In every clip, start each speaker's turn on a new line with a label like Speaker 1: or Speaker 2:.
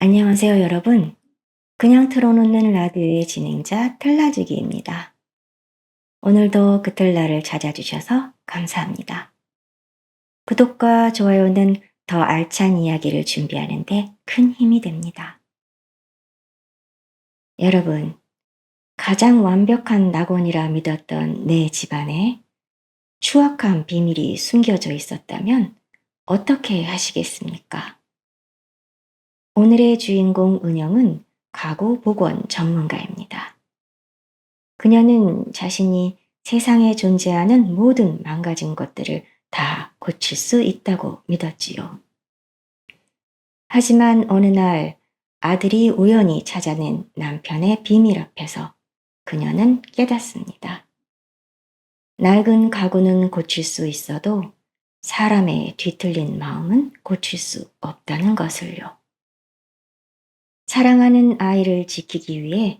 Speaker 1: 안녕하세요, 여러분. 그냥 틀어놓는 라디오의 진행자 틀라지기입니다. 오늘도 그 틀라를 찾아주셔서 감사합니다. 구독과 좋아요는 더 알찬 이야기를 준비하는데 큰 힘이 됩니다. 여러분, 가장 완벽한 낙원이라 믿었던 내 집안에 추악한 비밀이 숨겨져 있었다면 어떻게 하시겠습니까? 오늘의 주인공 은영은 가구 복원 전문가입니다. 그녀는 자신이 세상에 존재하는 모든 망가진 것들을 다 고칠 수 있다고 믿었지요. 하지만 어느 날 아들이 우연히 찾아낸 남편의 비밀 앞에서 그녀는 깨닫습니다. 낡은 가구는 고칠 수 있어도 사람의 뒤틀린 마음은 고칠 수 없다는 것을요. 사랑하는 아이를 지키기 위해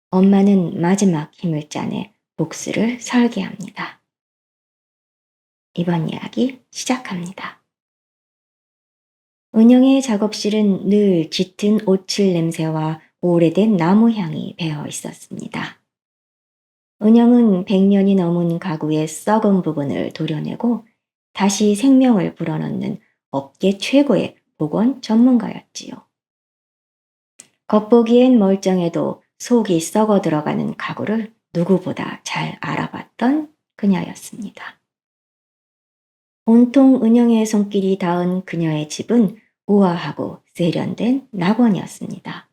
Speaker 1: 엄마는 마지막 힘을 짜내 복수를 설계합니다. 이번 이야기 시작합니다. 은영의 작업실은 늘 짙은 오칠 냄새와 오래된 나무 향이 배어 있었습니다. 은영은 100년이 넘은 가구의 썩은 부분을 도려내고 다시 생명을 불어넣는 업계 최고의 복원 전문가였지요. 겉보기엔 멀쩡해도 속이 썩어 들어가는 가구를 누구보다 잘 알아봤던 그녀였습니다. 온통 은영의 손길이 닿은 그녀의 집은 우아하고 세련된 낙원이었습니다.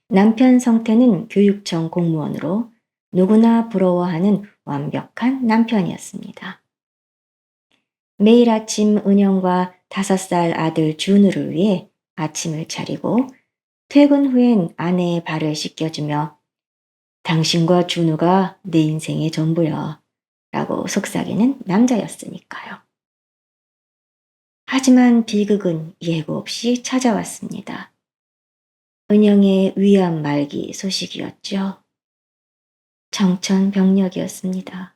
Speaker 1: 남편 성태는 교육청 공무원으로 누구나 부러워하는 완벽한 남편이었습니다. 매일 아침 은영과 5살 아들 준우를 위해 아침을 차리고 퇴근 후엔 아내의 발을 씻겨주며 당신과 준우가 내 인생의 전부야 라고 속삭이는 남자였으니까요. 하지만 비극은 예고 없이 찾아왔습니다. 은영의 위암 말기 소식이었죠. 청천벽력이었습니다.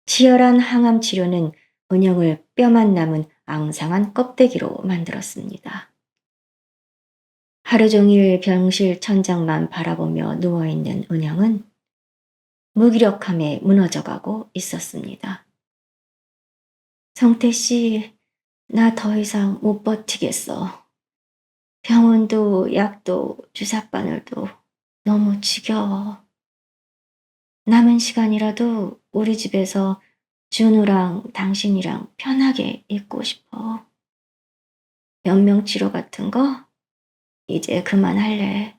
Speaker 1: 치열한 항암 치료는 은영을 뼈만 남은 앙상한 껍데기로 만들었습니다. 하루 종일 병실 천장만 바라보며 누워있는 은영은 무기력함에 무너져가고 있었습니다. 성태씨, 나 더 이상 못 버티겠어. 병원도 약도 주사바늘도 너무 지겨워. 남은 시간이라도 우리 집에서 준우랑 당신이랑 편하게 있고 싶어. 연명치료 같은 거 이제 그만할래.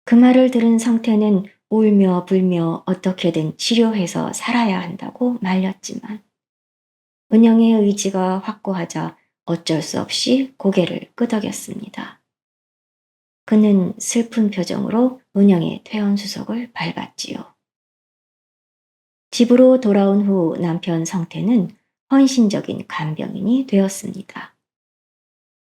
Speaker 1: 그 말을 들은 성태는 울며 불며 어떻게든 치료해서 살아야 한다고 말렸지만 은영의 의지가 확고하자 어쩔 수 없이 고개를 끄덕였습니다. 그는 슬픈 표정으로 은영의 퇴원수속을 밟았지요. 집으로 돌아온 후 남편 성태는 헌신적인 간병인이 되었습니다.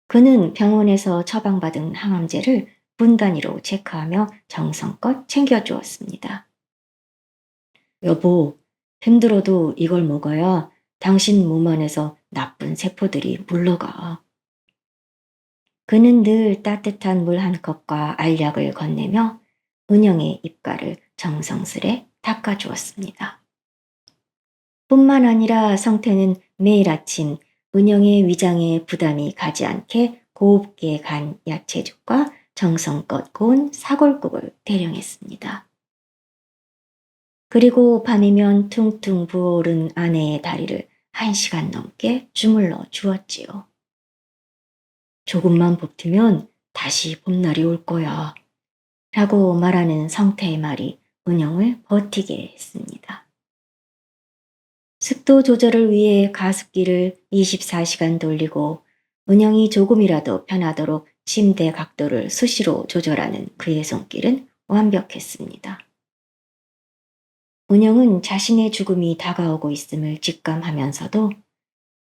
Speaker 1: 그는 병원에서 처방받은 항암제를 분 단위로 체크하며 정성껏 챙겨주었습니다. 여보, 힘들어도 이걸 먹어야 당신 몸 안에서 나쁜 세포들이 물러가. 그는 늘 따뜻한 물 한 컵과 알약을 건네며 은영의 입가를 정성스레 닦아주었습니다. 뿐만 아니라 성태는 매일 아침 은영의 위장에 부담이 가지 않게 곱게 간 야채죽과 정성껏 고운 사골국을 대령했습니다. 그리고 밤이면 퉁퉁 부어오른 아내의 다리를 1시간 넘게 주물러 주었지요. 조금만 버티면 다시 봄날이 올 거야. 라고 말하는 성태의 말이 은영을 버티게 했습니다. 습도 조절을 위해 가습기를 24시간 돌리고 은영이 조금이라도 편하도록 침대 각도를 수시로 조절하는 그의 손길은 완벽했습니다. 은영은 자신의 죽음이 다가오고 있음을 직감하면서도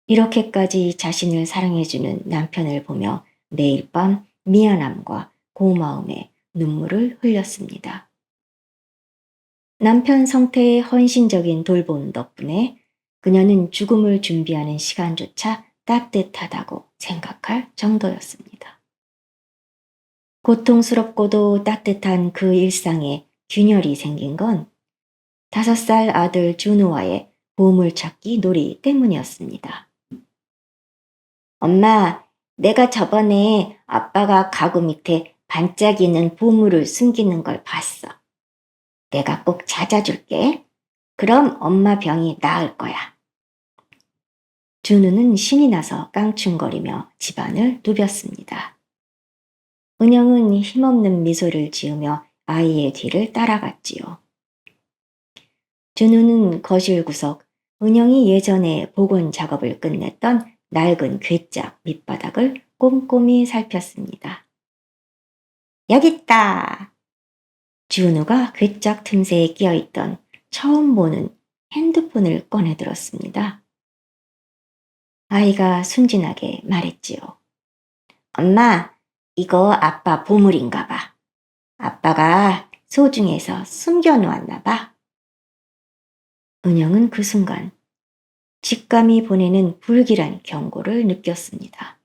Speaker 1: 이렇게까지 자신을 사랑해주는 남편을 보며 매일 밤 미안함과 고마움에 눈물을 흘렸습니다. 남편 성태의 헌신적인 돌봄 덕분에 그녀는 죽음을 준비하는 시간조차 따뜻하다고 생각할 정도였습니다. 고통스럽고도 따뜻한 그 일상에 균열이 생긴 건 5살 아들 준우와의 보물찾기 놀이 때문이었습니다. 엄마, 내가 저번에 아빠가 가구 밑에 반짝이는 보물을 숨기는 걸 봤어. 내가 꼭 찾아줄게. 그럼 엄마 병이 나을 거야. 준우는 신이 나서 깡충거리며 집안을 누볐습니다. 은영은 힘없는 미소를 지으며 아이의 뒤를 따라갔지요. 준우는 거실 구석, 은영이 예전에 복원 작업을 끝냈던 낡은 괴짝 밑바닥을 꼼꼼히 살폈습니다. 여기 있다! 준우가 괴짝 틈새에 끼어있던 처음 보는 핸드폰을 꺼내들었습니다. 아이가 순진하게 말했지요. 엄마, 이거 아빠 보물인가 봐. 아빠가 소중해서 숨겨놓았나 봐. 은영은 그 순간 직감이 보내는 불길한 경고를 느꼈습니다.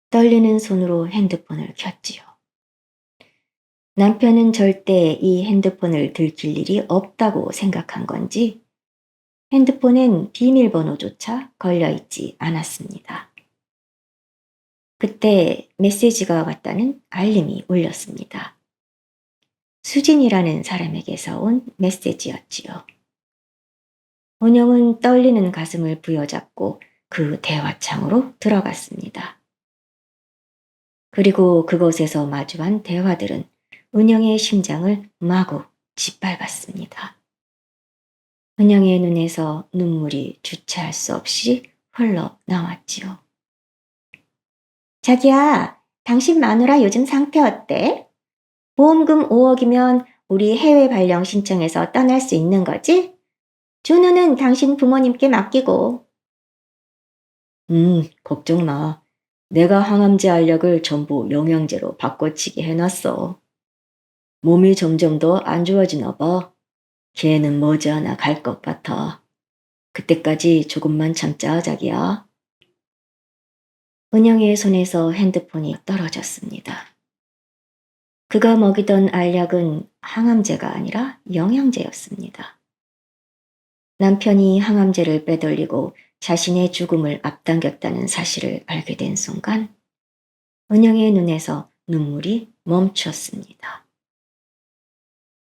Speaker 1: 떨리는 손으로 핸드폰을 켰지요. 남편은 절대 이 핸드폰을 들킬 일이 없다고 생각한 건지 핸드폰엔 비밀번호조차 걸려있지 않았습니다. 그때 메시지가 왔다는 알림이 울렸습니다. 수진이라는 사람에게서 온 메시지였지요. 은영은 떨리는 가슴을 부여잡고 그 대화창으로 들어갔습니다. 그리고 그곳에서 마주한 대화들은 은영의 심장을 마구 짓밟았습니다. 은영의 눈에서 눈물이 주체할 수 없이 흘러나왔지요. 자기야, 당신 마누라 요즘 상태 어때? 보험금 5억이면 우리 해외 발령 신청해서 떠날 수 있는 거지? 준우는 당신 부모님께 맡기고. 걱정 마. 내가 항암제 알약을 전부 영양제로 바꿔치기 해놨어. 몸이 점점 더 안 좋아지나 봐. 걔는 머지않아 갈 것 같아. 그때까지 조금만 참자, 자기야. 은영의 손에서 핸드폰이 떨어졌습니다. 그가 먹이던 알약은 항암제가 아니라 영양제였습니다. 남편이 항암제를 빼돌리고 자신의 죽음을 앞당겼다는 사실을 알게 된 순간 은영의 눈에서 눈물이 멈췄습니다.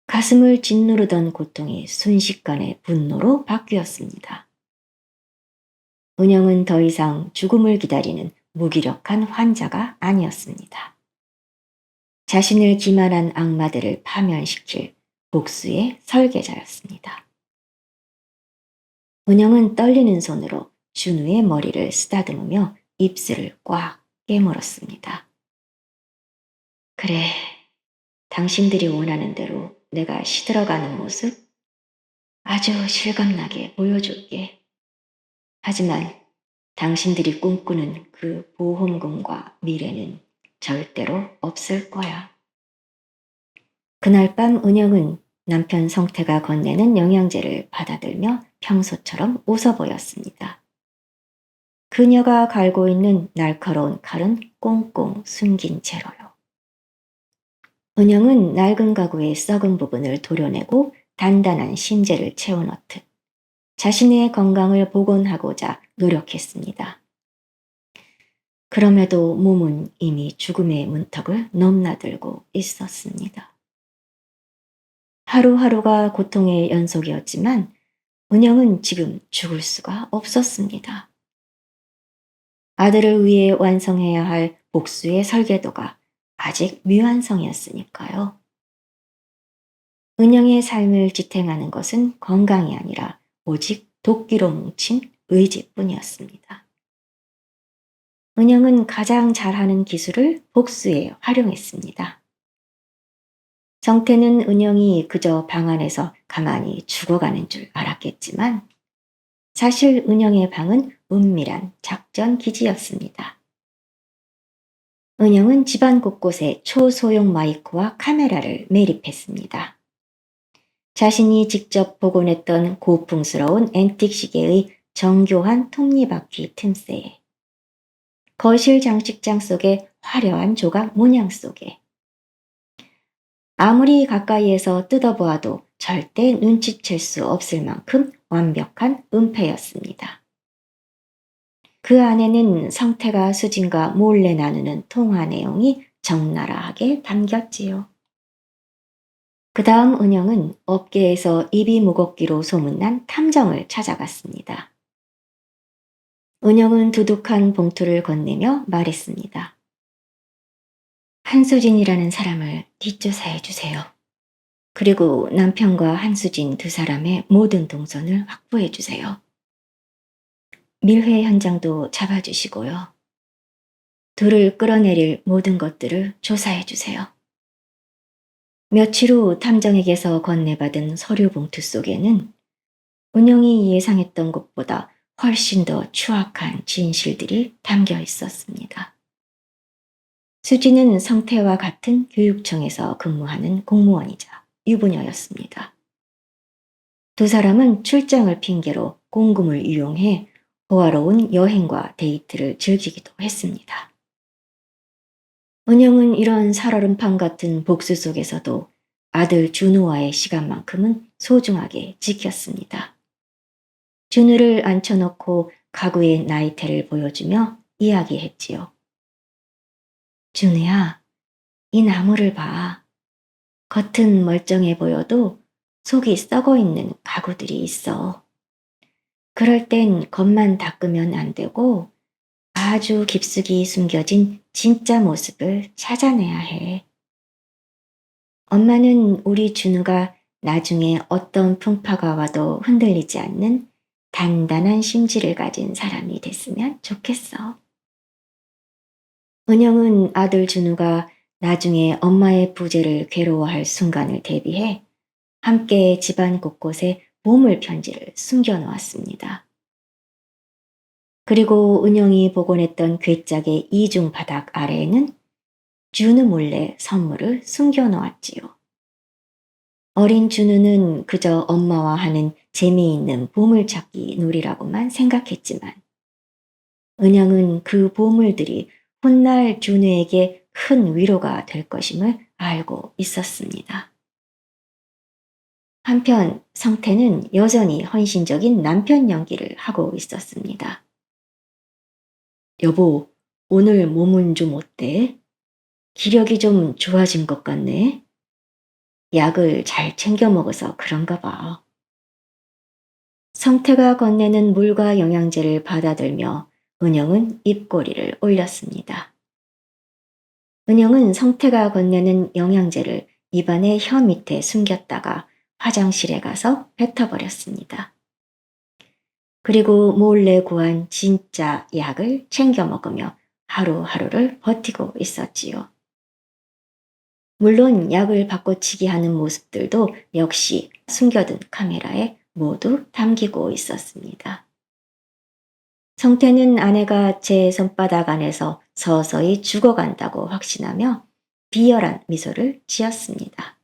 Speaker 1: 가슴을 짓누르던 고통이 순식간에 분노로 바뀌었습니다. 은영은 더 이상 죽음을 기다리는 무기력한 환자가 아니었습니다. 자신을 기만한 악마들을 파면시킬 복수의 설계자였습니다. 은영은 떨리는 손으로 준우의 머리를 쓰다듬으며 입술을 꽉 깨물었습니다. 그래, 당신들이 원하는 대로 내가 시들어가는 모습 아주 실감나게 보여줄게. 하지만 당신들이 꿈꾸는 그 보험금과 미래는 절대로 없을 거야. 그날 밤 은영은 남편 성태가 건네는 영양제를 받아들며 평소처럼 웃어 보였습니다. 그녀가 갈고 있는 날카로운 칼은 꽁꽁 숨긴 채로요. 은영은 낡은 가구의 썩은 부분을 도려내고 단단한 심재를 채워넣듯 자신의 건강을 복원하고자 노력했습니다. 그럼에도 몸은 이미 죽음의 문턱을 넘나들고 있었습니다. 하루하루가 고통의 연속이었지만 은영은 지금 죽을 수가 없었습니다. 아들을 위해 완성해야 할 복수의 설계도가 아직 미완성이었으니까요. 은영의 삶을 지탱하는 것은 건강이 아니라 오직 도끼로 뭉친 의지뿐이었습니다. 은영은 가장 잘하는 기술을 복수에 활용했습니다. 정태는 은영이 그저 방 안에서 가만히 죽어가는 줄 알았겠지만 사실 은영의 방은 은밀한 작전 기지였습니다. 은영은 집안 곳곳에 초소형 마이크와 카메라를 매립했습니다. 자신이 직접 복원했던 고풍스러운 앤틱 시계의 정교한 톱니바퀴 틈새에 거실 장식장 속의 화려한 조각 문양 속에 아무리 가까이에서 뜯어보아도 절대 눈치챌 수 없을 만큼 완벽한 은폐였습니다. 그 안에는 성태가 수진과 몰래 나누는 통화 내용이 적나라하게 담겼지요. 그 다음 은영은 업계에서 입이 무겁기로 소문난 탐정을 찾아갔습니다. 은영은 두둑한 봉투를 건네며 말했습니다. 한수진이라는 사람을 뒷조사해 주세요. 그리고 남편과 한수진 두 사람의 모든 동선을 확보해 주세요. 밀회 현장도 잡아주시고요. 둘을 끌어내릴 모든 것들을 조사해 주세요. 며칠 후 탐정에게서 건네받은 서류 봉투 속에는 은영이 예상했던 것보다 훨씬 더 추악한 진실들이 담겨 있었습니다. 수지는 성태와 같은 교육청에서 근무하는 공무원이자 유부녀였습니다. 두 사람은 출장을 핑계로 공금을 이용해 호화로운 여행과 데이트를 즐기기도 했습니다. 은영은 이런 살얼음판 같은 복수 속에서도 아들 준우와의 시간만큼은 소중하게 지켰습니다. 준우를 앉혀놓고 가구의 나이테를 보여주며 이야기했지요. 준우야, 이 나무를 봐. 겉은 멀쩡해 보여도 속이 썩어 있는 가구들이 있어. 그럴 땐 겉만 닦으면 안 되고 아주 깊숙이 숨겨진 진짜 모습을 찾아내야 해. 엄마는 우리 준우가 나중에 어떤 풍파가 와도 흔들리지 않는 단단한 심지를 가진 사람이 됐으면 좋겠어. 은영은 아들 준우가 나중에 엄마의 부재를 괴로워할 순간을 대비해 함께 집안 곳곳에 보물 편지를 숨겨 놓았습니다. 그리고 은영이 복원했던 괴짝의 이중 바닥 아래에는 준우 몰래 선물을 숨겨 놓았지요. 어린 준우는 그저 엄마와 하는 재미있는 보물찾기 놀이라고만 생각했지만 은영은 그 보물들이 훗날 준우에게 큰 위로가 될 것임을 알고 있었습니다. 한편 성태는 여전히 헌신적인 남편 연기를 하고 있었습니다. 여보, 오늘 몸은 좀 어때? 기력이 좀 좋아진 것 같네. 약을 잘 챙겨 먹어서 그런가 봐. 성태가 건네는 물과 영양제를 받아들며 은영은 입꼬리를 올렸습니다. 은영은 성태가 건네는 영양제를 입안의 혀 밑에 숨겼다가 화장실에 가서 뱉어버렸습니다. 그리고 몰래 구한 진짜 약을 챙겨 먹으며 하루하루를 버티고 있었지요. 물론 약을 바꿔치기 하는 모습들도 역시 숨겨둔 카메라에 모두 담기고 있었습니다. 성태는 아내가 제 손바닥 안에서 서서히 죽어간다고 확신하며 비열한 미소를 지었습니다.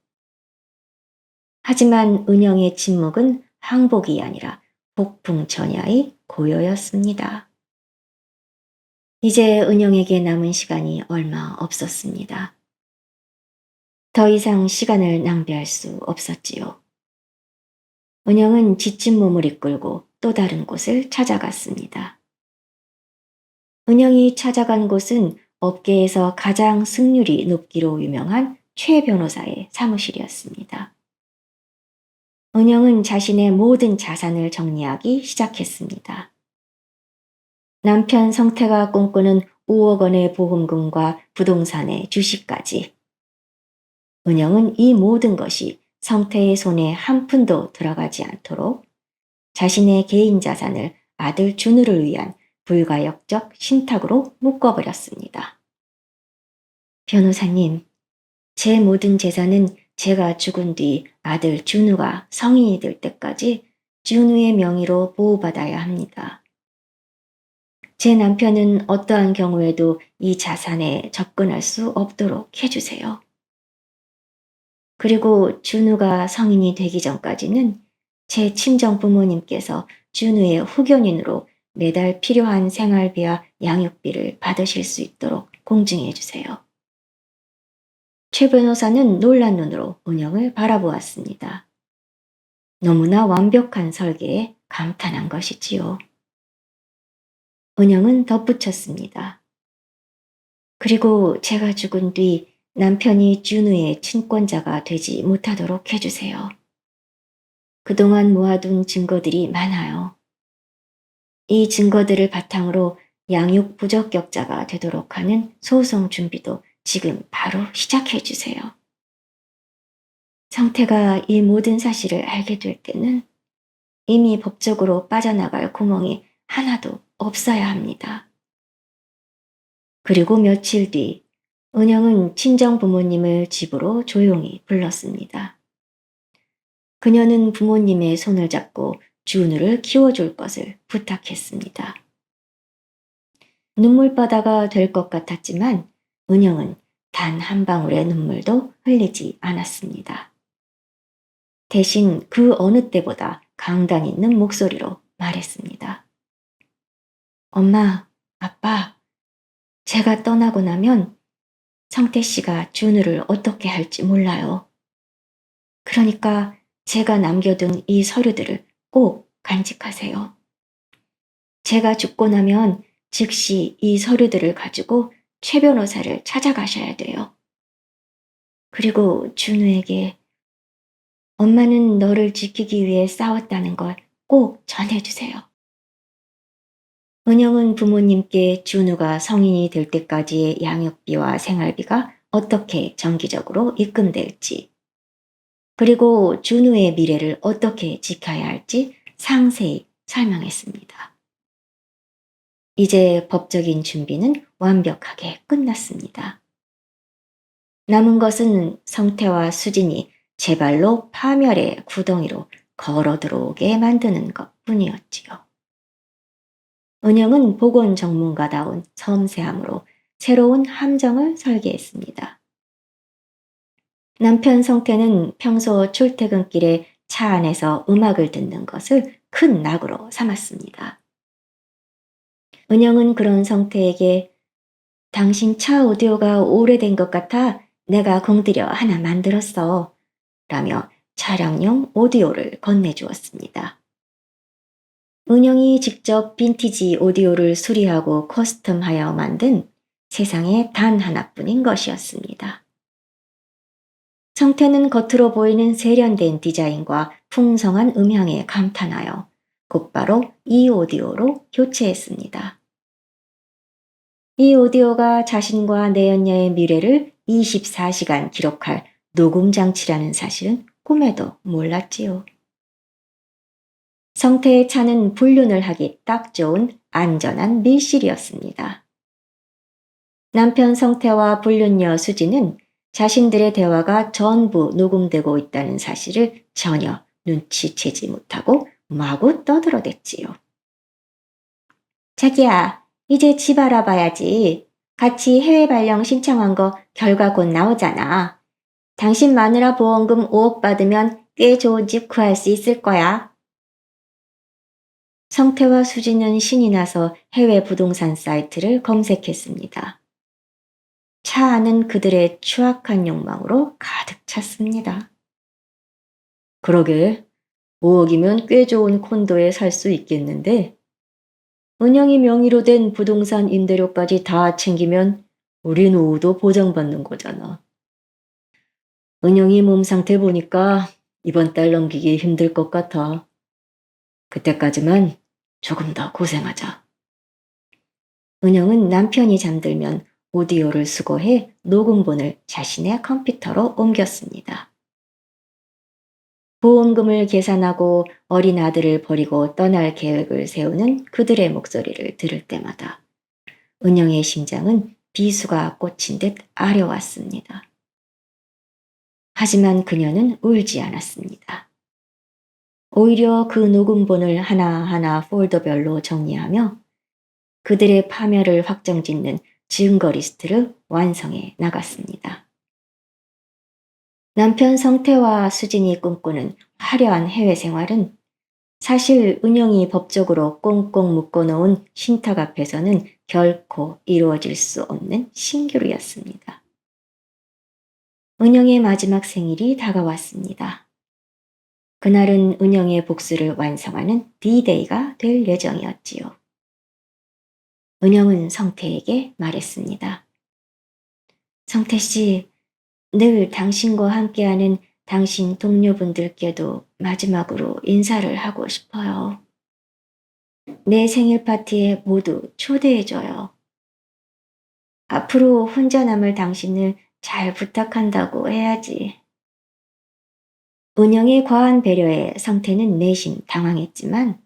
Speaker 1: 하지만 은영의 침묵은 항복이 아니라 폭풍전야의 고요였습니다. 이제 은영에게 남은 시간이 얼마 없었습니다. 더 이상 시간을 낭비할 수 없었지요. 은영은 지친 몸을 이끌고 또 다른 곳을 찾아갔습니다. 은영이 찾아간 곳은 업계에서 가장 승률이 높기로 유명한 최 변호사의 사무실이었습니다. 은영은 자신의 모든 자산을 정리하기 시작했습니다. 남편 성태가 꿈꾸는 5억 원의 보험금과 부동산의 주식까지. 은영은 이 모든 것이 성태의 손에 한 푼도 들어가지 않도록 자신의 개인 자산을 아들 준우를 위한 불가역적 신탁으로 묶어버렸습니다. 변호사님, 제 모든 재산은 제가 죽은 뒤 아들 준우가 성인이 될 때까지 준우의 명의로 보호받아야 합니다. 제 남편은 어떠한 경우에도 이 자산에 접근할 수 없도록 해주세요. 그리고 준우가 성인이 되기 전까지는 제 친정 부모님께서 준우의 후견인으로 매달 필요한 생활비와 양육비를 받으실 수 있도록 공증해 주세요. 최 변호사는 놀란 눈으로 은영을 바라보았습니다. 너무나 완벽한 설계에 감탄한 것이지요. 은영은 덧붙였습니다. 그리고 제가 죽은 뒤 남편이 준우의 친권자가 되지 못하도록 해주세요. 그동안 모아둔 증거들이 많아요. 이 증거들을 바탕으로 양육 부적격자가 되도록 하는 소송 준비도 지금 바로 시작해 주세요. 성태가 이 모든 사실을 알게 될 때는 이미 법적으로 빠져나갈 구멍이 하나도 없어야 합니다. 그리고 며칠 뒤 은영은 친정 부모님을 집으로 조용히 불렀습니다. 그녀는 부모님의 손을 잡고 준우를 키워줄 것을 부탁했습니다. 눈물바다가 될 것 같았지만 은영은 단 한 방울의 눈물도 흘리지 않았습니다. 대신 그 어느 때보다 강단 있는 목소리로 말했습니다. 엄마, 아빠, 제가 떠나고 나면 성태 씨가 준우를 어떻게 할지 몰라요. 그러니까 제가 남겨둔 이 서류들을 꼭 간직하세요. 제가 죽고 나면 즉시 이 서류들을 가지고 최 변호사를 찾아가셔야 돼요. 그리고 준우에게 엄마는 너를 지키기 위해 싸웠다는 걸 꼭 전해주세요. 은영은 부모님께 준우가 성인이 될 때까지의 양육비와 생활비가 어떻게 정기적으로 입금될지, 그리고 준우의 미래를 어떻게 지켜야 할지 상세히 설명했습니다. 이제 법적인 준비는 완벽하게 끝났습니다. 남은 것은 성태와 수진이 제 발로 파멸의 구덩이로 걸어 들어오게 만드는 것 뿐이었지요. 은영은 보건 전문가다운 섬세함으로 새로운 함정을 설계했습니다. 남편 성태는 평소 출퇴근길에 차 안에서 음악을 듣는 것을 큰 낙으로 삼았습니다. 은영은 그런 성태에게 당신 차 오디오가 오래된 것 같아 내가 공들여 하나 만들었어 라며 차량용 오디오를 건네주었습니다. 은영이 직접 빈티지 오디오를 수리하고 커스텀하여 만든 세상에 단 하나뿐인 것이었습니다. 성태는 겉으로 보이는 세련된 디자인과 풍성한 음향에 감탄하여 곧바로 이 오디오로 교체했습니다. 이 오디오가 자신과 내연녀의 미래를 24시간 기록할 녹음 장치라는 사실은 꿈에도 몰랐지요. 성태의 차는 불륜을 하기 딱 좋은 안전한 밀실이었습니다. 남편 성태와 불륜녀 수지는 자신들의 대화가 전부 녹음되고 있다는 사실을 전혀 눈치채지 못하고 마구 떠들어댔지요. 자기야, 이제 집 알아봐야지. 같이 해외 발령 신청한 거 결과 곧 나오잖아. 당신 마누라 보험금 5억 받으면 꽤 좋은 집 구할 수 있을 거야. 성태와 수지는 신이 나서 해외 부동산 사이트를 검색했습니다. 차 안은 그들의 추악한 욕망으로 가득 찼습니다. 그러게, 5억이면 꽤 좋은 콘도에 살 수 있겠는데 은영이 명의로 된 부동산 임대료까지 다 챙기면 우리 노후도 보장받는 거잖아. 은영이 몸 상태 보니까 이번 달 넘기기 힘들 것 같아. 그때까지만 조금 더 고생하자. 은영은 남편이 잠들면 오디오를 수거해 녹음본을 자신의 컴퓨터로 옮겼습니다. 보험금을 계산하고 어린 아들을 버리고 떠날 계획을 세우는 그들의 목소리를 들을 때마다 은영의 심장은 비수가 꽂힌 듯 아려왔습니다. 하지만 그녀는 울지 않았습니다. 오히려 그 녹음본을 하나하나 폴더별로 정리하며 그들의 파멸을 확정짓는 증거 리스트를 완성해 나갔습니다. 남편 성태와 수진이 꿈꾸는 화려한 해외 생활은 사실 은영이 법적으로 꽁꽁 묶어놓은 신탁 앞에서는 결코 이루어질 수 없는 신기루였습니다. 은영의 마지막 생일이 다가왔습니다. 그날은 은영의 복수를 완성하는 D-Day가 될 예정이었지요. 은영은 성태에게 말했습니다. 성태 씨, 늘 당신과 함께하는 당신 동료분들께도 마지막으로 인사를 하고 싶어요. 내 생일 파티에 모두 초대해줘요. 앞으로 혼자 남을 당신을 잘 부탁한다고 해야지. 은영의 과한 배려에 성태는 내심 당황했지만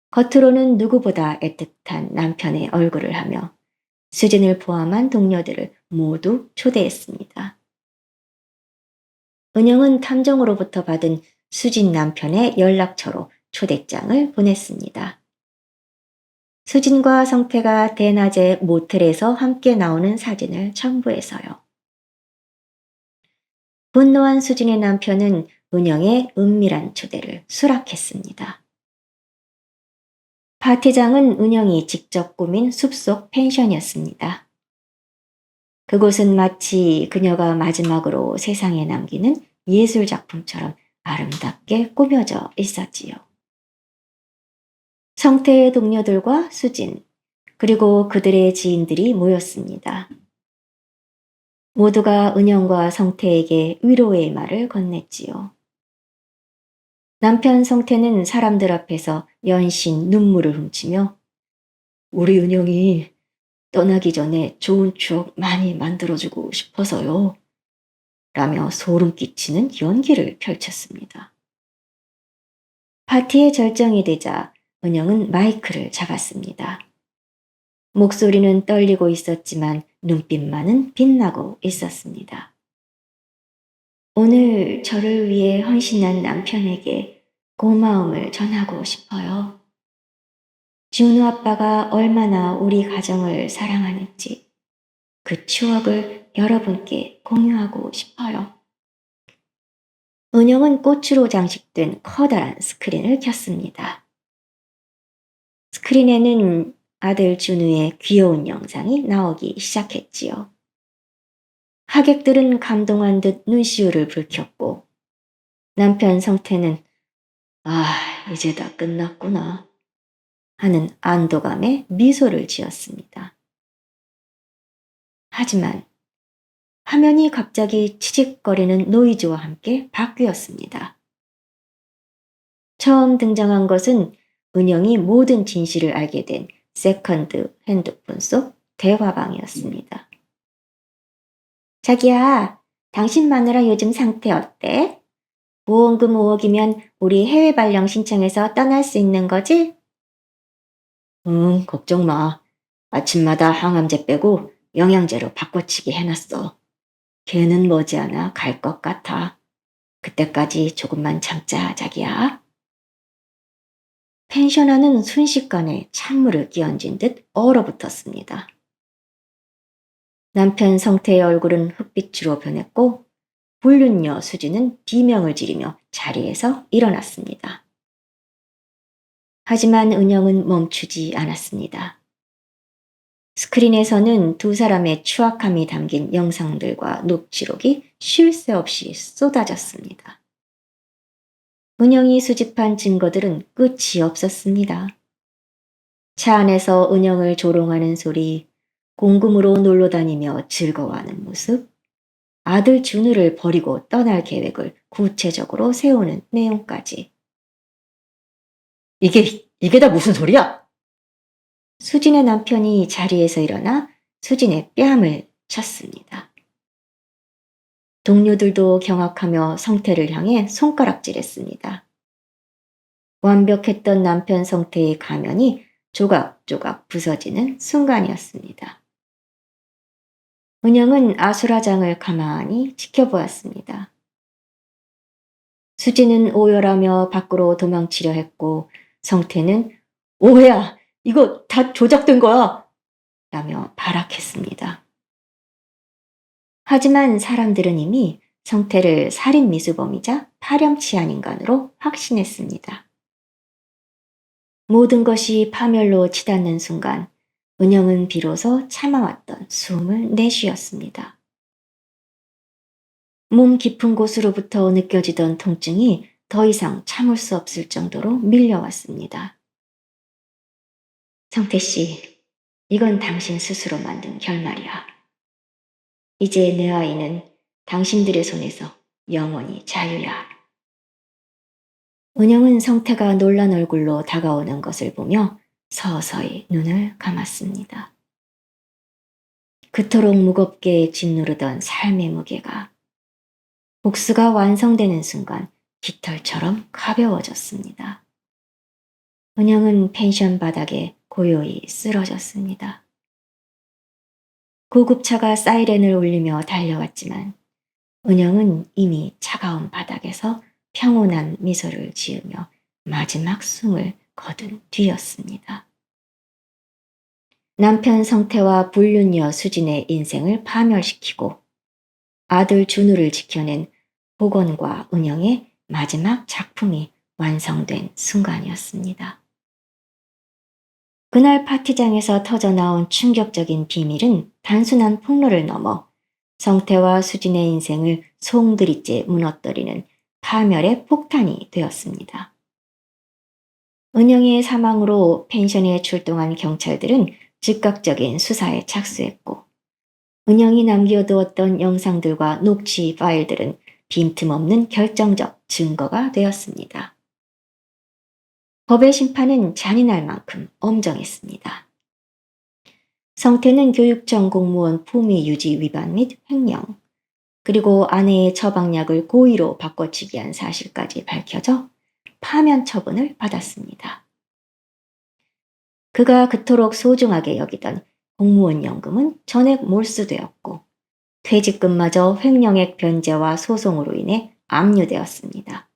Speaker 1: 겉으로는 누구보다 애틋한 남편의 얼굴을 하며 수진을 포함한 동료들을 모두 초대했습니다. 은영은 탐정으로부터 받은 수진 남편의 연락처로 초대장을 보냈습니다. 수진과 성태가 대낮에 모텔에서 함께 나오는 사진을 첨부해서요. 분노한 수진의 남편은 은영의 은밀한 초대를 수락했습니다. 파티장은 은영이 직접 꾸민 숲속 펜션이었습니다. 그곳은 마치 그녀가 마지막으로 세상에 남기는 예술작품처럼 아름답게 꾸며져 있었지요. 성태의 동료들과 수진, 그리고 그들의 지인들이 모였습니다. 모두가 은영과 성태에게 위로의 말을 건넸지요. 남편 성태는 사람들 앞에서 연신 눈물을 훔치며 우리 은영이 떠나기 전에 좋은 추억 많이 만들어주고 싶어서요. 라며 소름 끼치는 연기를 펼쳤습니다. 파티의 절정이 되자 은영은 마이크를 잡았습니다. 목소리는 떨리고 있었지만 눈빛만은 빛나고 있었습니다. 오늘 저를 위해 헌신한 남편에게 고마움을 전하고 싶어요. 준우 아빠가 얼마나 우리 가정을 사랑하는지 그 추억을 여러분께 공유하고 싶어요. 은영은 꽃으로 장식된 커다란 스크린을 켰습니다. 스크린에는 아들 준우의 귀여운 영상이 나오기 시작했지요. 하객들은 감동한 듯 눈시울을 붉혔고 남편 성태는 이제 다 끝났구나 하는 안도감에 미소를 지었습니다. 하지만 화면이 갑자기 치직거리는 노이즈와 함께 바뀌었습니다. 처음 등장한 것은 은영이 모든 진실을 알게 된 세컨드 핸드폰 속 대화방이었습니다. 자기야, 당신 마누라 요즘 상태 어때? 보험금 5억이면 우리 해외 발령 신청해서 떠날 수 있는 거지? 응, 걱정 마. 아침마다 항암제 빼고 영양제로 바꿔치기 해놨어. 걔는 머지않아 갈 것 같아. 그때까지 조금만 참자, 자기야. 펜셔너는 순식간에 찬물을 끼얹은 듯 얼어붙었습니다. 남편 성태의 얼굴은 흑빛으로 변했고 불륜녀 수지는 비명을 지르며 자리에서 일어났습니다. 하지만 은영은 멈추지 않았습니다. 스크린에서는 두 사람의 추악함이 담긴 영상들과 녹취록이 쉴 새 없이 쏟아졌습니다. 은영이 수집한 증거들은 끝이 없었습니다. 차 안에서 은영을 조롱하는 소리, 공금으로 놀러 다니며 즐거워하는 모습, 아들 준우를 버리고 떠날 계획을 구체적으로 세우는 내용까지. 이게 다 무슨 소리야? 수진의 남편이 자리에서 일어나 수진의 뺨을 쳤습니다. 동료들도 경악하며 성태를 향해 손가락질했습니다. 완벽했던 남편 성태의 가면이 조각조각 부서지는 순간이었습니다. 은영은 아수라장을 가만히 지켜보았습니다. 수지는 오열하며 밖으로 도망치려 했고 성태는 오해야, 이거 다 조작된 거야! 라며 발악했습니다. 하지만 사람들은 이미 성태를 살인 미수범이자 파렴치한 인간으로 확신했습니다. 모든 것이 파멸로 치닫는 순간 은영은 비로소 참아왔던 숨을 내쉬었습니다. 몸 깊은 곳으로부터 느껴지던 통증이 더 이상 참을 수 없을 정도로 밀려왔습니다. 성태 씨, 이건 당신 스스로 만든 결말이야. 이제 내 아이는 당신들의 손에서 영원히 자유야. 은영은 성태가 놀란 얼굴로 다가오는 것을 보며 서서히 눈을 감았습니다. 그토록 무겁게 짓누르던 삶의 무게가 복수가 완성되는 순간 깃털처럼 가벼워졌습니다. 은영은 펜션 바닥에 고요히 쓰러졌습니다. 구급차가 사이렌을 울리며 달려왔지만 은영은 이미 차가운 바닥에서 평온한 미소를 지으며 마지막 숨을 거둔 뒤였습니다. 남편 성태와 불륜녀 수진의 인생을 파멸시키고 아들 준우를 지켜낸 복원과 은영의 마지막 작품이 완성된 순간이었습니다. 그날 파티장에서 터져나온 충격적인 비밀은 단순한 폭로를 넘어 성태와 수진의 인생을 송두리째 무너뜨리는 파멸의 폭탄이 되었습니다. 은영의 사망으로 펜션에 출동한 경찰들은 즉각적인 수사에 착수했고 은영이 남겨두었던 영상들과 녹취 파일들은 빈틈없는 결정적 증거가 되었습니다. 법의 심판은 잔인할 만큼 엄정했습니다. 성태는 교육청 공무원 품위 유지 위반 및 횡령, 그리고 아내의 처방약을 고의로 바꿔치기 한 사실까지 밝혀져 파면 처분을 받았습니다. 그가 그토록 소중하게 여기던 공무원 연금은 전액 몰수되었고 퇴직금마저 횡령액 변제와 소송으로 인해 압류되었습니다.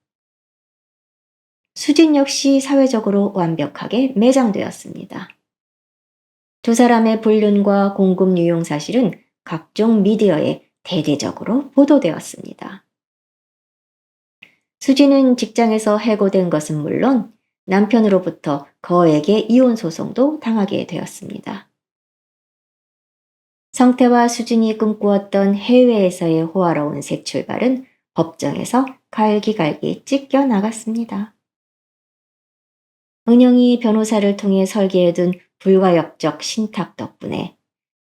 Speaker 1: 수진 역시 사회적으로 완벽하게 매장되었습니다. 두 사람의 불륜과 공금 유용 사실은 각종 미디어에 대대적으로 보도되었습니다. 수진은 직장에서 해고된 것은 물론 남편으로부터 거액의 이혼 소송도 당하게 되었습니다. 성태와 수진이 꿈꾸었던 해외에서의 호화로운 새 출발은 법정에서 갈기갈기 찢겨 나갔습니다. 은영이 변호사를 통해 설계해둔 불가역적 신탁 덕분에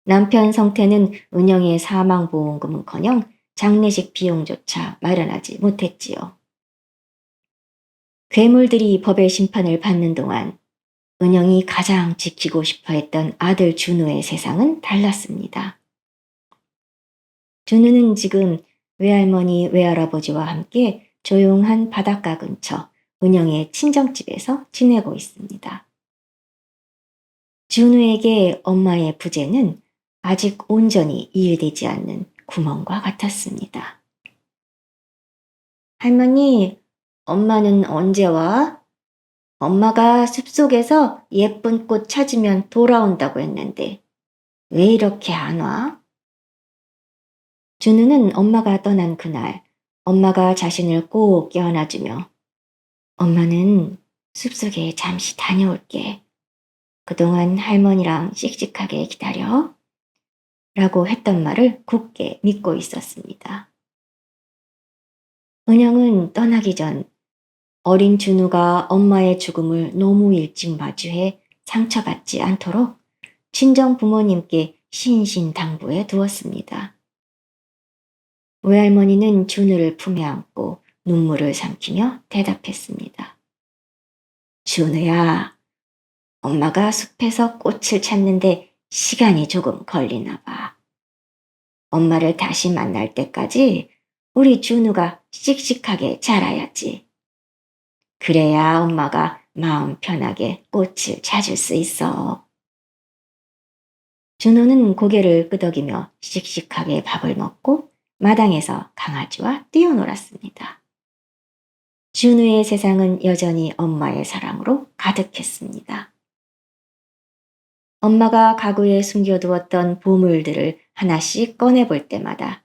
Speaker 1: 남편 성태는 은영의 사망보험금은커녕 장례식 비용조차 마련하지 못했지요. 괴물들이 법의 심판을 받는 동안 은영이 가장 지키고 싶어 했던 아들 준우의 세상은 달랐습니다. 준우는 지금 외할머니, 외할아버지와 함께 조용한 바닷가 근처 은영의 친정집에서 지내고 있습니다. 준우에게 엄마의 부재는 아직 온전히 이해되지 않는 구멍과 같았습니다. 할머니, 엄마는 언제 와? 엄마가 숲속에서 예쁜 꽃 찾으면 돌아온다고 했는데 왜 이렇게 안 와? 준우는 엄마가 떠난 그날 엄마가 자신을 꼭 껴안아주며 엄마는 숲속에 잠시 다녀올게. 그동안 할머니랑 씩씩하게 기다려. 라고 했던 말을 굳게 믿고 있었습니다. 은영은 떠나기 전 어린 준우가 엄마의 죽음을 너무 일찍 마주해 상처받지 않도록 친정 부모님께 신신당부해 두었습니다. 외할머니는 준우를 품에 안고 눈물을 삼키며 대답했습니다. 준우야, 엄마가 숲에서 꽃을 찾는데 시간이 조금 걸리나 봐. 엄마를 다시 만날 때까지 우리 준우가 씩씩하게 자라야지. 그래야 엄마가 마음 편하게 꽃을 찾을 수 있어. 준우는 고개를 끄덕이며 씩씩하게 밥을 먹고 마당에서 강아지와 뛰어놀았습니다. 준우의 세상은 여전히 엄마의 사랑으로 가득했습니다. 엄마가 가구에 숨겨두었던 보물들을 하나씩 꺼내볼 때마다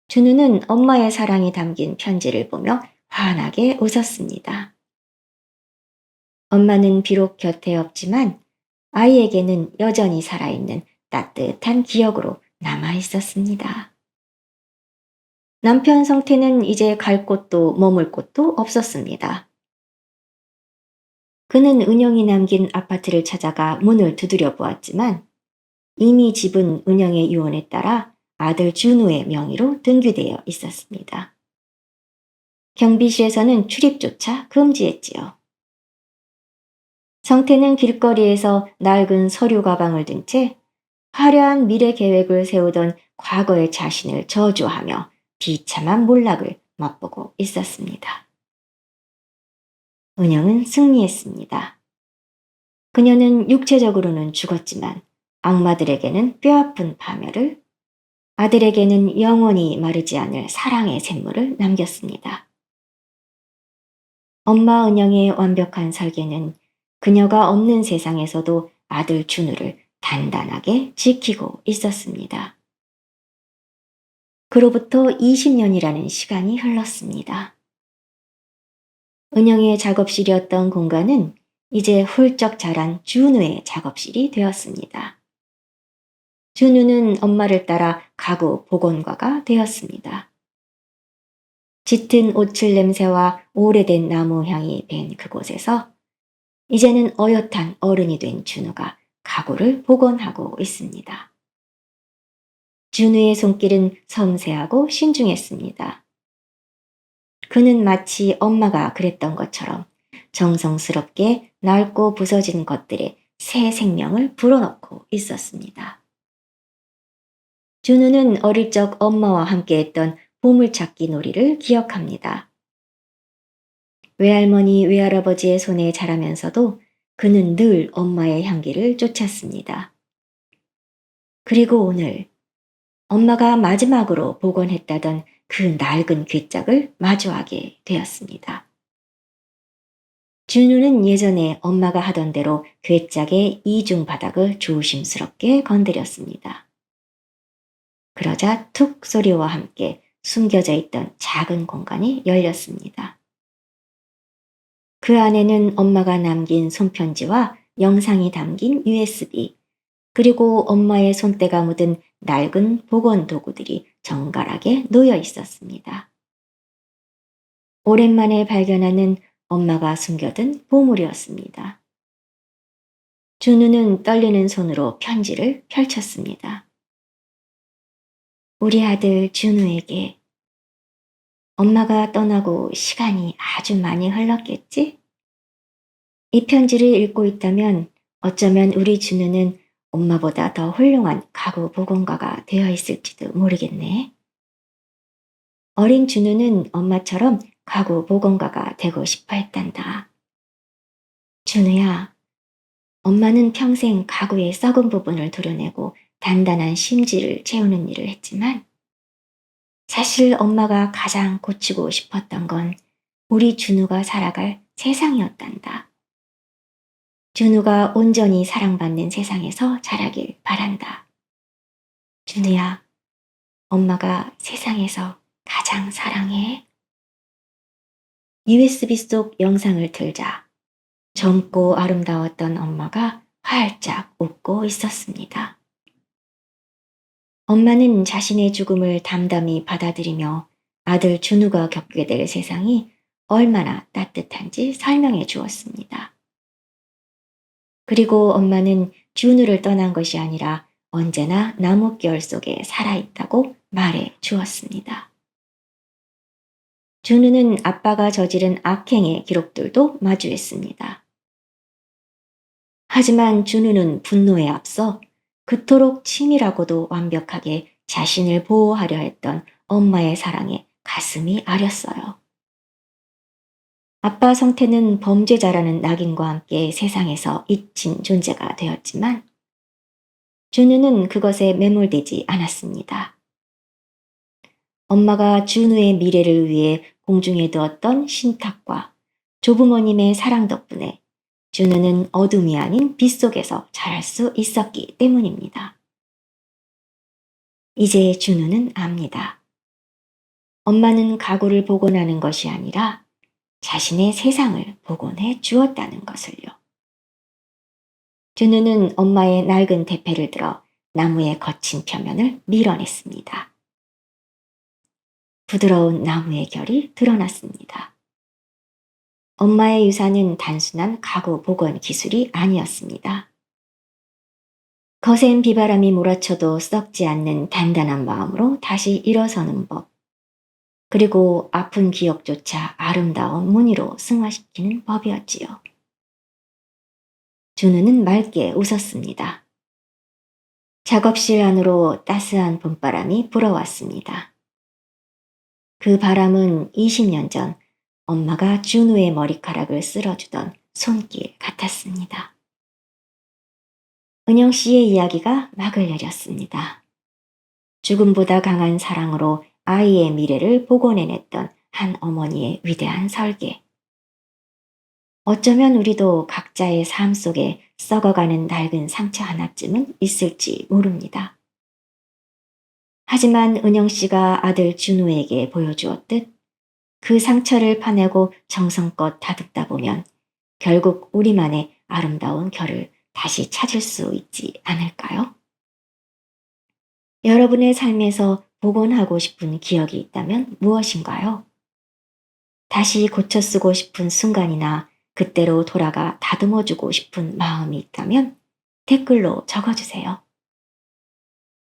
Speaker 1: 준우는 엄마의 사랑이 담긴 편지를 보며 환하게 웃었습니다. 엄마는 비록 곁에 없지만 아이에게는 여전히 살아있는 따뜻한 기억으로 남아 있었습니다. 남편 성태는 이제 갈 곳도 머물 곳도 없었습니다. 그는 은영이 남긴 아파트를 찾아가 문을 두드려 보았지만 이미 집은 은영의 유언에 따라 아들 준우의 명의로 등기되어 있었습니다. 경비실에서는 출입조차 금지했지요. 성태는 길거리에서 낡은 서류 가방을 든 채 화려한 미래 계획을 세우던 과거의 자신을 저주하며 비참한 몰락을 맛보고 있었습니다. 은영은 승리했습니다. 그녀는 육체적으로는 죽었지만 악마들에게는 뼈아픈 파멸을, 아들에게는 영원히 마르지 않을 사랑의 샘물을 남겼습니다. 엄마 은영의 완벽한 설계는 그녀가 없는 세상에서도 아들 준우를 단단하게 지키고 있었습니다. 그로부터 20년이라는 시간이 흘렀습니다. 은영의 작업실이었던 공간은 이제 훌쩍 자란 준우의 작업실이 되었습니다. 준우는 엄마를 따라 가구 복원가가 되었습니다. 짙은 오칠 냄새와 오래된 나무 향이 밴 그곳에서 이제는 어엿한 어른이 된 준우가 가구를 복원하고 있습니다. 준우의 손길은 섬세하고 신중했습니다. 그는 마치 엄마가 그랬던 것처럼 정성스럽게 낡고 부서진 것들에 새 생명을 불어넣고 있었습니다. 준우는 어릴 적 엄마와 함께했던 보물찾기 놀이를 기억합니다. 외할머니, 외할아버지의 손에 자라면서도 그는 늘 엄마의 향기를 쫓았습니다. 그리고 오늘 엄마가 마지막으로 복원했다던 그 낡은 괴짝을 마주하게 되었습니다. 준우는 예전에 엄마가 하던 대로 괴짝의 이중 바닥을 조심스럽게 건드렸습니다. 그러자 툭 소리와 함께 숨겨져 있던 작은 공간이 열렸습니다. 그 안에는 엄마가 남긴 손편지와 영상이 담긴 USB, 그리고 엄마의 손때가 묻은 낡은 복원 도구들이 정갈하게 놓여 있었습니다. 오랜만에 발견하는 엄마가 숨겨둔 보물이었습니다. 준우는 떨리는 손으로 편지를 펼쳤습니다. 우리 아들 준우에게. 엄마가 떠나고 시간이 아주 많이 흘렀겠지? 이 편지를 읽고 있다면 어쩌면 우리 준우는 엄마보다 더 훌륭한 가구 복원가가 되어 있을지도 모르겠네. 어린 준우는 엄마처럼 가구 복원가가 되고 싶어 했단다. 준우야, 엄마는 평생 가구의 썩은 부분을 도려내고 단단한 심지를 채우는 일을 했지만 사실 엄마가 가장 고치고 싶었던 건 우리 준우가 살아갈 세상이었단다. 준우가 온전히 사랑받는 세상에서 자라길 바란다. 준우야, 엄마가 세상에서 가장 사랑해. USB 속 영상을 틀자 젊고 아름다웠던 엄마가 활짝 웃고 있었습니다. 엄마는 자신의 죽음을 담담히 받아들이며 아들 준우가 겪게 될 세상이 얼마나 따뜻한지 설명해 주었습니다. 그리고 엄마는 준우를 떠난 것이 아니라 언제나 나뭇결 속에 살아있다고 말해 주었습니다. 준우는 아빠가 저지른 악행의 기록들도 마주했습니다. 하지만 준우는 분노에 앞서 그토록 치밀하고도 완벽하게 자신을 보호하려 했던 엄마의 사랑에 가슴이 아렸어요. 아빠 성태는 범죄자라는 낙인과 함께 세상에서 잊힌 존재가 되었지만 준우는 그것에 매몰되지 않았습니다. 엄마가 준우의 미래를 위해 공중에 두었던 신탁과 조부모님의 사랑 덕분에 준우는 어둠이 아닌 빛 속에서 자랄 수 있었기 때문입니다. 이제 준우는 압니다. 엄마는 가구를 복원하는 것이 아니라 자신의 세상을 복원해 주었다는 것을요. 준우는 엄마의 낡은 대패를 들어 나무의 거친 표면을 밀어냈습니다. 부드러운 나무의 결이 드러났습니다. 엄마의 유산은 단순한 가구 복원 기술이 아니었습니다. 거센 비바람이 몰아쳐도 썩지 않는 단단한 마음으로 다시 일어서는 법, 그리고 아픈 기억조차 아름다운 무늬로 승화시키는 법이었지요. 준우는 맑게 웃었습니다. 작업실 안으로 따스한 봄바람이 불어왔습니다. 그 바람은 20년 전 엄마가 준우의 머리카락을 쓸어주던 손길 같았습니다. 은영 씨의 이야기가 막을 내렸습니다. 죽음보다 강한 사랑으로 아이의 미래를 복원해냈던 한 어머니의 위대한 설계. 어쩌면 우리도 각자의 삶 속에 썩어가는 낡은 상처 하나쯤은 있을지 모릅니다. 하지만 은영 씨가 아들 준우에게 보여주었듯 그 상처를 파내고 정성껏 다듬다 보면 결국 우리만의 아름다운 결을 다시 찾을 수 있지 않을까요? 여러분의 삶에서 복원하고 싶은 기억이 있다면 무엇인가요? 다시 고쳐 쓰고 싶은 순간이나 그때로 돌아가 다듬어주고 싶은 마음이 있다면 댓글로 적어주세요.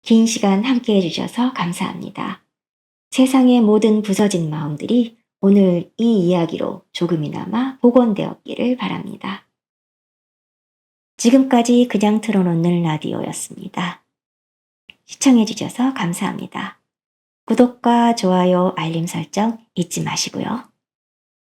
Speaker 1: 긴 시간 함께 해주셔서 감사합니다. 세상의 모든 부서진 마음들이 오늘 이 이야기로 조금이나마 복원되었기를 바랍니다. 지금까지 그냥 틀어놓는 라디오였습니다. 시청해주셔서 감사합니다. 구독과 좋아요, 알림 설정 잊지 마시고요.